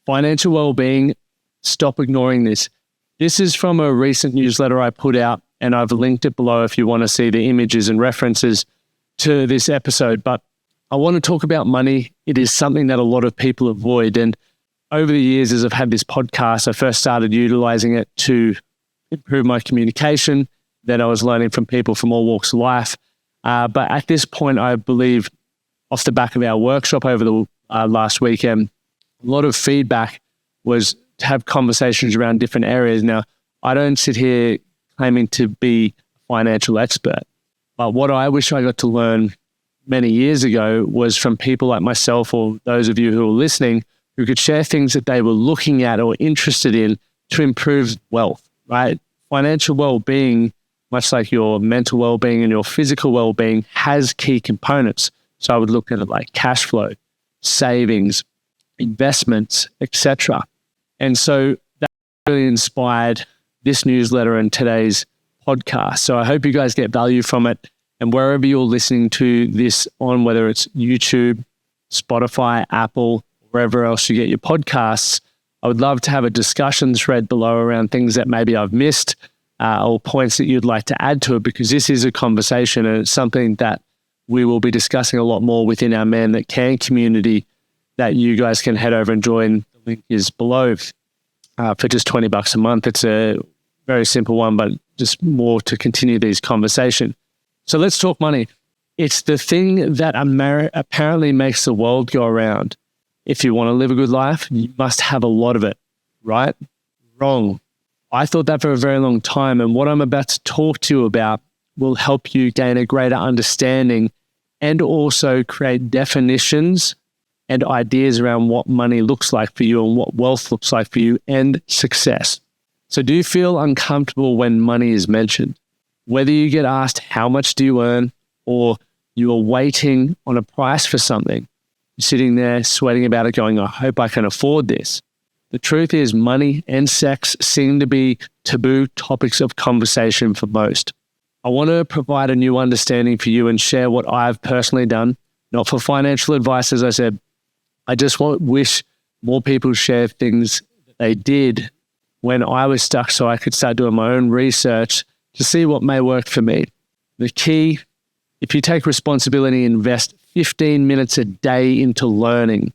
Financial well-being, stop ignoring this. This is from a recent newsletter I put out, and I've linked it below if you want to see the images and references to this episode. But I want to talk about money. It is something that a lot of people avoid. And over the years, as I've had this podcast, I first started utilizing it to improve my communication. Then I was learning from people from all walks of life. But at this point, I believe, off the back of our workshop over the last weekend, a lot of feedback was to have conversations around different areas. Now, I don't sit here claiming to be a financial expert, but what I wish I got to learn many years ago was from people like myself or those of you who are listening who could share things that they were looking at or interested in to improve wealth, right? Financial well-being, much like your mental well-being and your physical well-being, has key components. So I would look at it like cash flow, savings, investments, etc. And so that really inspired this newsletter and today's podcast. So I hope you guys get value from it. And wherever you're listening to this on, whether it's YouTube, Spotify, Apple, wherever else you get your podcasts, I would love to have a discussion thread below around things that maybe I've missed or points that you'd like to add to it, because this is a conversation and it's something that we will be discussing a lot more within our Man That Can community that you guys can head over and join. The link is below for just $20 a month. It's a very simple one, but just more to continue these conversations. So let's talk money. It's the thing that apparently makes the world go around. If you want to live a good life, you must have a lot of it, right? Wrong. I thought that for a very long time. And what I'm about to talk to you about will help you gain a greater understanding and also create definitions and ideas around what money looks like for you and what wealth looks like for you and success. So do you feel uncomfortable when money is mentioned? Whether you get asked how much do you earn or you are waiting on a price for something, you're sitting there sweating about it going, I hope I can afford this. The truth is money and sex seem to be taboo topics of conversation for most. I want to provide a new understanding for you and share what I've personally done, not for financial advice, as I said. I just wish more people share things that they did when I was stuck so I could start doing my own research to see what may work for me. The key, if you take responsibility and invest 15 minutes a day into learning,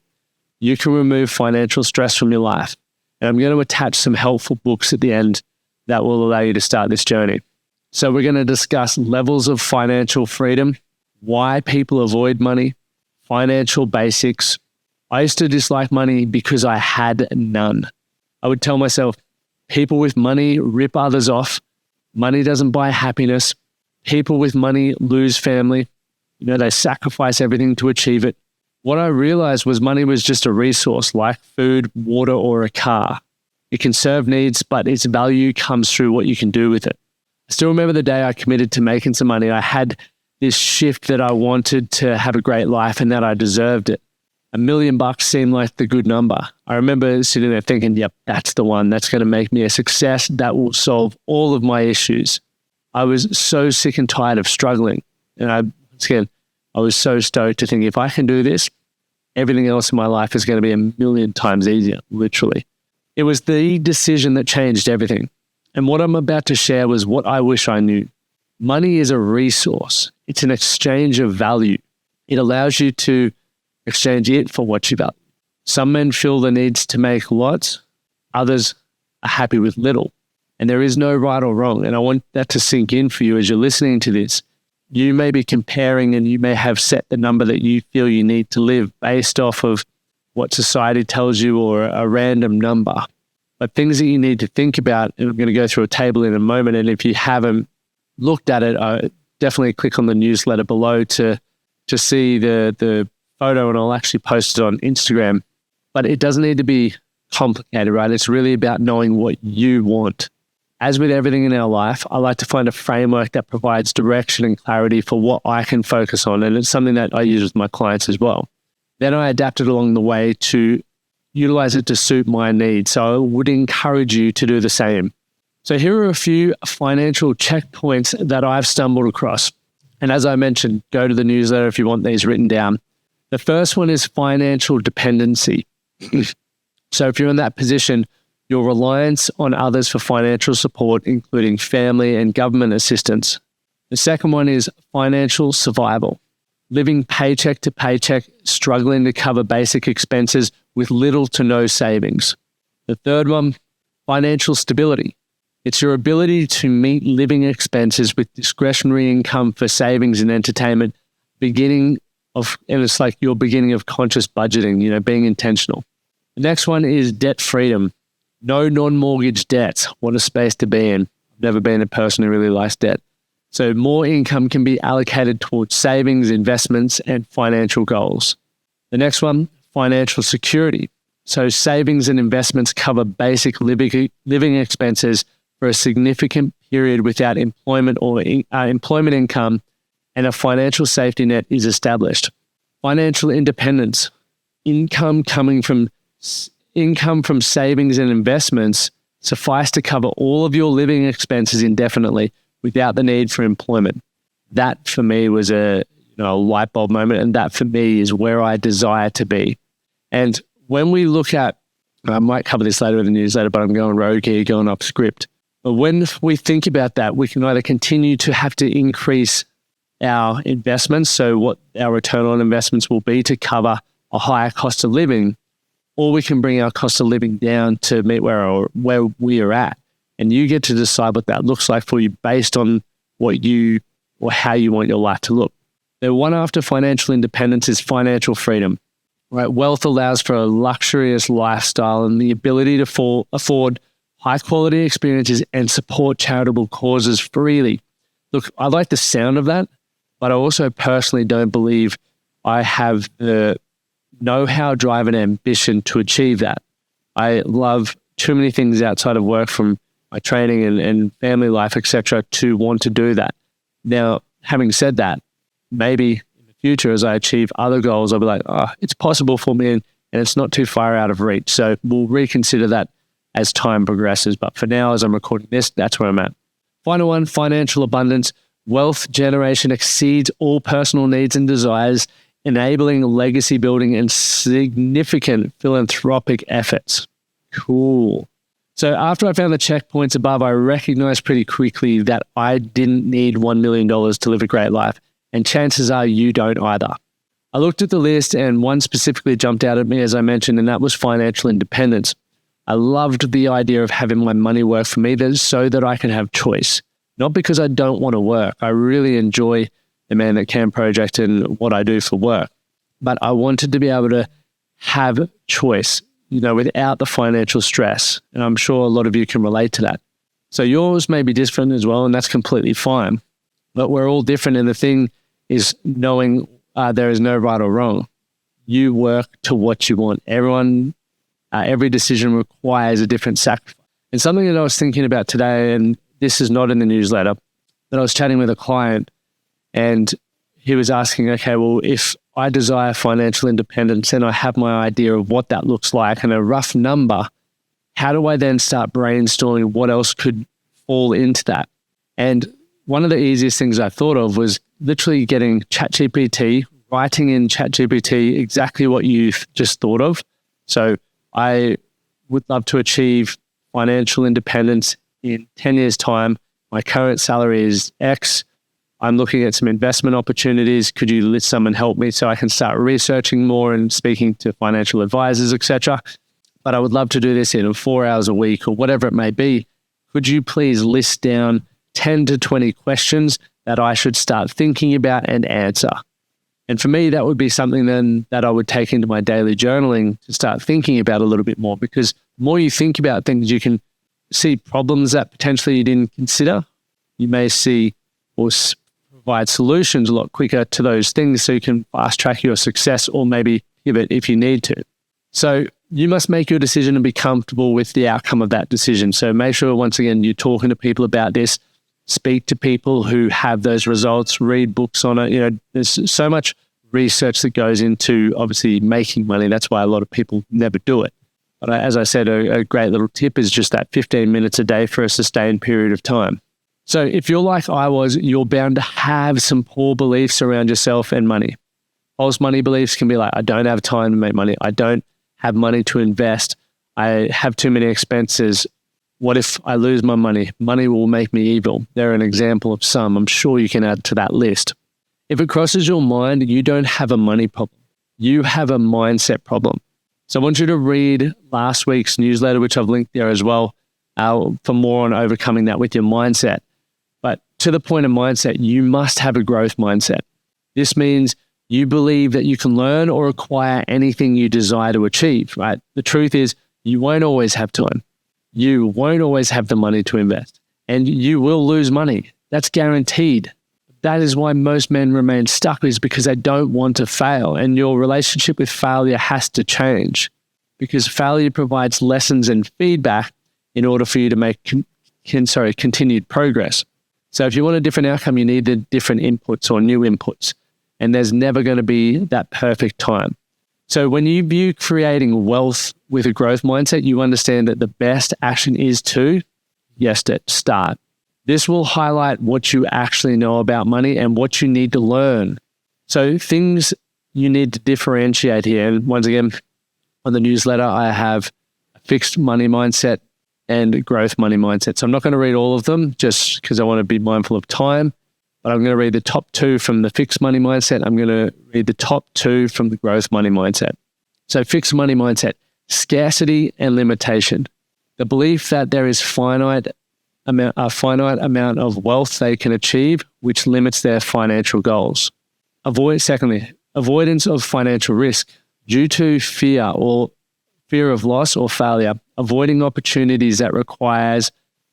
you can remove financial stress from your life. And I'm going to attach some helpful books at the end that will allow you to start this journey. So we're going to discuss levels of financial freedom, why people avoid money, financial basics. I used to dislike money because I had none. I would tell myself, people with money rip others off. Money doesn't buy happiness. People with money lose family. They sacrifice everything to achieve it. What I realized was money was just a resource like food, water, or a car. It can serve needs, but its value comes through what you can do with it. I still remember the day I committed to making some money. I had this shift that I wanted to have a great life and that I deserved it. $1 million seemed like the good number. I remember sitting there thinking, yep, that's the one. That's going to make me a success. That will solve all of my issues. I was so sick and tired of struggling. And I was so stoked to think if I can do this, everything else in my life is going to be 1,000,000 times easier, literally. It was the decision that changed everything. And what I'm about to share was what I wish I knew. Money is a resource. It's an exchange of value. It allows you to exchange it for what you value. Some men feel the needs to make lots. Others are happy with little. And there is no right or wrong. And I want that to sink in for you as you're listening to this. You may be comparing and you may have set the number that you feel you need to live based off of what society tells you or a random number. But things that you need to think about, and I'm going to go through a table in a moment, and if you haven't looked at it, definitely click on the newsletter below to see the photo, and I'll actually post it on Instagram. But it doesn't need to be complicated, right? It's really about knowing what you want. As with everything in our life, I like to find a framework that provides direction and clarity for what I can focus on. And it's something that I use with my clients as well. Then I adapt it along the way to utilize it to suit my needs. So I would encourage you to do the same. So here are a few financial checkpoints that I've stumbled across. And as I mentioned, go to the newsletter if you want these written down. The first one is financial dependency. So if you're in that position, your reliance on others for financial support, including family and government assistance. The second one is financial survival. Living paycheck to paycheck, struggling to cover basic expenses with little to no savings. The third one, financial stability. It's your ability to meet living expenses with discretionary income for savings and entertainment, and it's like your beginning of conscious budgeting, being intentional. The next one is debt freedom. No non-mortgage debts. What a space to be in. I've never been a person who really likes debt. So more income can be allocated towards savings, investments, and financial goals. The next one, financial security. So savings and investments cover basic living expenses for a significant period without employment or employment income, and a financial safety net is established. Financial independence. Income from savings and investments suffice to cover all of your living expenses indefinitely without the need for employment. That for me was a light bulb moment, and that for me is where I desire to be. And when we look at, I might cover this later in the newsletter, but I'm going rogue here, going off script. But when we think about that, we can either continue to have to increase our investments, so what our return on investments will be to cover a higher cost of living, or we can bring our cost of living down to meet where we are at. And you get to decide what that looks like for you based on how you want your life to look. The one after financial independence is financial freedom. Right? Wealth allows for a luxurious lifestyle and the ability to afford high quality experiences and support charitable causes freely. Look, I like the sound of that, but I also personally don't believe I have the know-how, drive, and ambition to achieve that. I love too many things outside of work, from my training and family life, etc., to want to do that. Now, having said that, maybe in the future, as I achieve other goals, I'll be like, it's possible for me, and it's not too far out of reach. So we'll reconsider that as time progresses. But for now, as I'm recording this, that's where I'm at. Final one, financial abundance. Wealth generation exceeds all personal needs and desires, enabling legacy building and significant philanthropic efforts. Cool. So after I found the checkpoints above, I recognized pretty quickly that I didn't need $1 million to live a great life. And chances are you don't either. I looked at the list and one specifically jumped out at me, as I mentioned, and that was financial independence. I loved the idea of having my money work for me so that I can have choice. Not because I don't want to work. I really enjoy the Man That Can project and what I do for work. But I wanted to be able to have choice, without the financial stress. And I'm sure a lot of you can relate to that. So yours may be different as well, and that's completely fine. But we're all different. And the thing is knowing there is no right or wrong. You work to what you want. Every decision requires a different sacrifice. And something that I was thinking about today, and this is not in the newsletter, but I was chatting with a client and he was asking, okay, well, if I desire financial independence and I have my idea of what that looks like and a rough number, how do I then start brainstorming what else could fall into that? And one of the easiest things I thought of was literally getting ChatGPT, writing in ChatGPT exactly what you've just thought of. So I would love to achieve financial independence in 10 years' time. My current salary is X. I'm looking at some investment opportunities. Could you list some and help me so I can start researching more and speaking to financial advisors, etc. But I would love to do this in 4 hours a week or whatever it may be. Could you please list down 10 to 20 questions that I should start thinking about and answer? And for me, that would be something then that I would take into my daily journaling to start thinking about a little bit more, because the more you think about things, you can see problems that potentially you didn't consider. You may see or provide solutions a lot quicker to those things so you can fast track your success or maybe pivot if you need to. So you must make your decision and be comfortable with the outcome of that decision. So make sure, once again, you're talking to people about this, speak to people who have those results, read books on it. There's so much research that goes into obviously making money. That's why a lot of people never do it. But as I said, a great little tip is just that 15 minutes a day for a sustained period of time. So if you're like I was, you're bound to have some poor beliefs around yourself and money. False money beliefs can be like, I don't have time to make money. I don't have money to invest. I have too many expenses. What if I lose my money? Money will make me evil. They're an example of some. I'm sure you can add to that list. If it crosses your mind, you don't have a money problem. You have a mindset problem. So I want you to read last week's newsletter, which I've linked there as well, for more on overcoming that with your mindset. But to the point of mindset, you must have a growth mindset. This means you believe that you can learn or acquire anything you desire to achieve, right? The truth is you won't always have time. You won't always have the money to invest, and you will lose money. That's guaranteed. That is why most men remain stuck, is because they don't want to fail. And your relationship with failure has to change, because failure provides lessons and feedback in order for you to make continued progress. So if you want a different outcome, you need the different inputs or new inputs. And there's never going to be that perfect time. So when you view creating wealth with a growth mindset, you understand that the best action is to, yes, to start. This will highlight what you actually know about money and what you need to learn. So things you need to differentiate here. And once again, on the newsletter, I have a fixed money mindset and a growth money mindset. So I'm not going to read all of them just because I want to be mindful of time, but I'm going to read the top 2 from the fixed money mindset. I'm going to read the top 2 from the growth money mindset. So fixed money mindset, scarcity and limitation. The belief that there is a finite amount of wealth they can achieve, which limits their financial goals. Secondly, avoidance of financial risk due to fear of loss or failure, avoiding opportunities that requires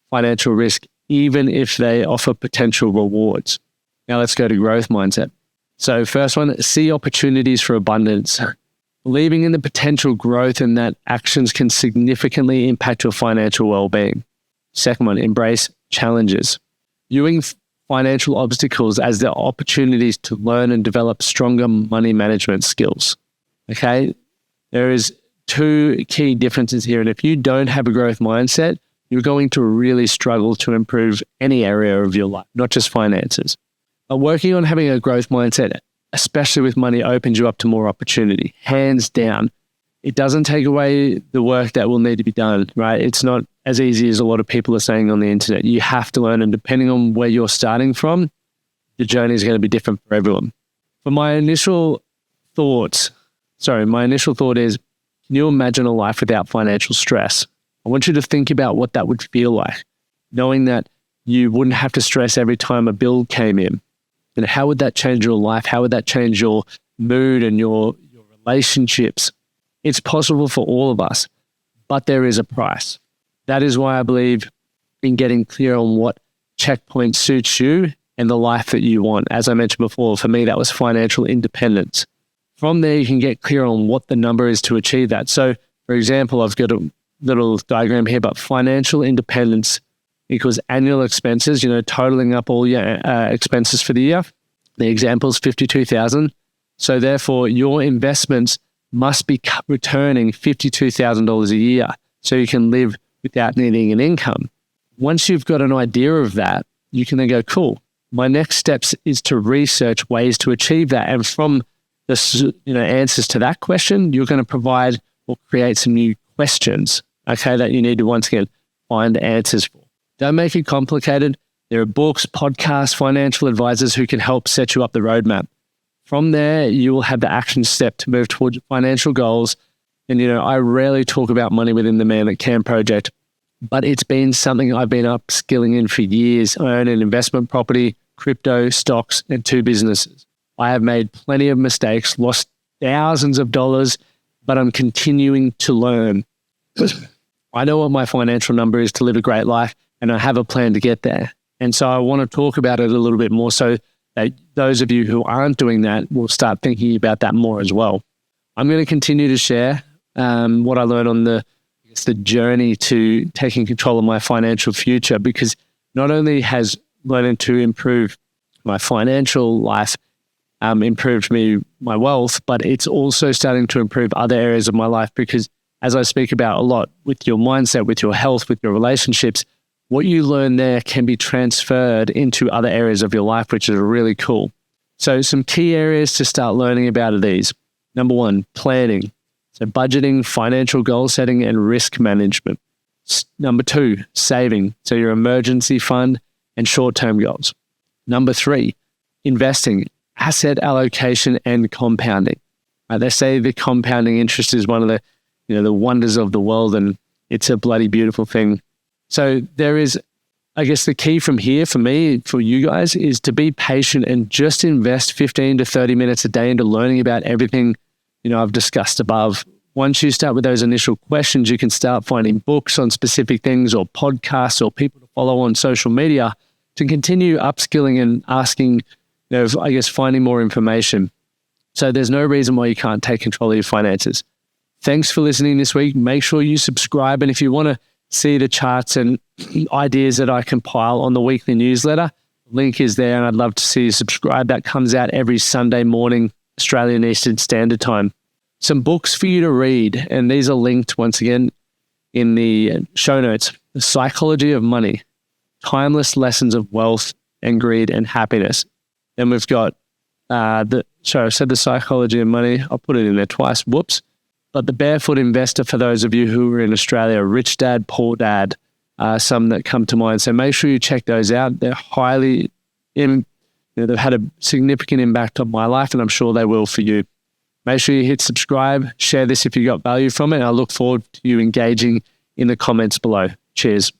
financial risk, even if they offer potential rewards. Now let's go to growth mindset. So first one, see opportunities for abundance. Believing in the potential growth and that actions can significantly impact your financial well-being. Second one, embrace challenges. Viewing financial obstacles as the opportunities to learn and develop stronger money management skills. Okay, there is 2 key differences here. And if you don't have a growth mindset, you're going to really struggle to improve any area of your life, not just finances. But working on having a growth mindset, especially with money, opens you up to more opportunity, hands down. It doesn't take away the work that will need to be done, right? It's not as easy as a lot of people are saying on the internet. You have to learn, and depending on where you're starting from, the journey is going to be different for everyone. For my initial thought is, can you imagine a life without financial stress? I want you to think about what that would feel like, knowing that you wouldn't have to stress every time a bill came in. And how would that change your life? How would that change your mood and your relationships? It's possible for all of us, but there is a price. That is why I believe in getting clear on what checkpoint suits you and the life that you want. As I mentioned before, for me, that was financial independence. From there, you can get clear on what the number is to achieve that. So, for example, I've got a little diagram here, but financial independence equals annual expenses, totaling up all your expenses for the year. The example is $52,000. So therefore, your investments must be returning $52,000 a year so you can live without needing an income. Once you've got an idea of that, you can then go, cool, my next steps is to research ways to achieve that. And from the answers to that question, you're going to provide or create some new questions, okay, that you need to once again find answers for. Don't make it complicated. There are books, podcasts, financial advisors who can help set you up the roadmap. From there, you will have the action step to move towards your financial goals. And, I rarely talk about money within the Man That Can project, but it's been something I've been upskilling in for years. I own an investment property, crypto, stocks, and 2 businesses. I have made plenty of mistakes, lost thousands of dollars, but I'm continuing to learn. I know what my financial number is to live a great life, and I have a plan to get there. And so I want to talk about it a little bit more so that those of you who aren't doing that will start thinking about that more as well. I'm going to continue to share what I learned on the journey to taking control of my financial future, because not only has learning to improve my financial life improved my wealth, but it's also starting to improve other areas of my life, because as I speak about a lot with your mindset, with your health, with your relationships, what you learn there can be transferred into other areas of your life, which is really cool. So some key areas to start learning about are these. Number 1, planning. So budgeting, financial goal setting, and risk management. Number 2, saving. So your emergency fund and short-term goals. Number 3, investing, asset allocation and compounding. They say the compounding interest is one of the, the wonders of the world, and it's a bloody beautiful thing. So there is, I guess the key from here for me, for you guys, is to be patient and just invest 15 to 30 minutes a day into learning about everything, I've discussed above. Once you start with those initial questions, you can start finding books on specific things or podcasts or people to follow on social media to continue upskilling and asking, finding more information. So there's no reason why you can't take control of your finances. Thanks for listening this week. Make sure you subscribe. And if you want to see the charts and ideas that I compile on the weekly newsletter, link is there, and I'd love to see you subscribe. That comes out every Sunday morning, Australian Eastern Standard Time. Some books for you to read, and these are linked once again in the show notes. The Psychology of Money, Timeless Lessons of Wealth and Greed and Happiness. Then we've got I said The Psychology of Money. I'll put it in there twice. Whoops. But The Barefoot Investor, for those of you who are in Australia, Rich Dad, Poor Dad, some that come to mind. So make sure you check those out. They're highly, they've had a significant impact on my life, and I'm sure they will for you. Make sure you hit subscribe, share this if you got value from it, and I look forward to you engaging in the comments below. Cheers.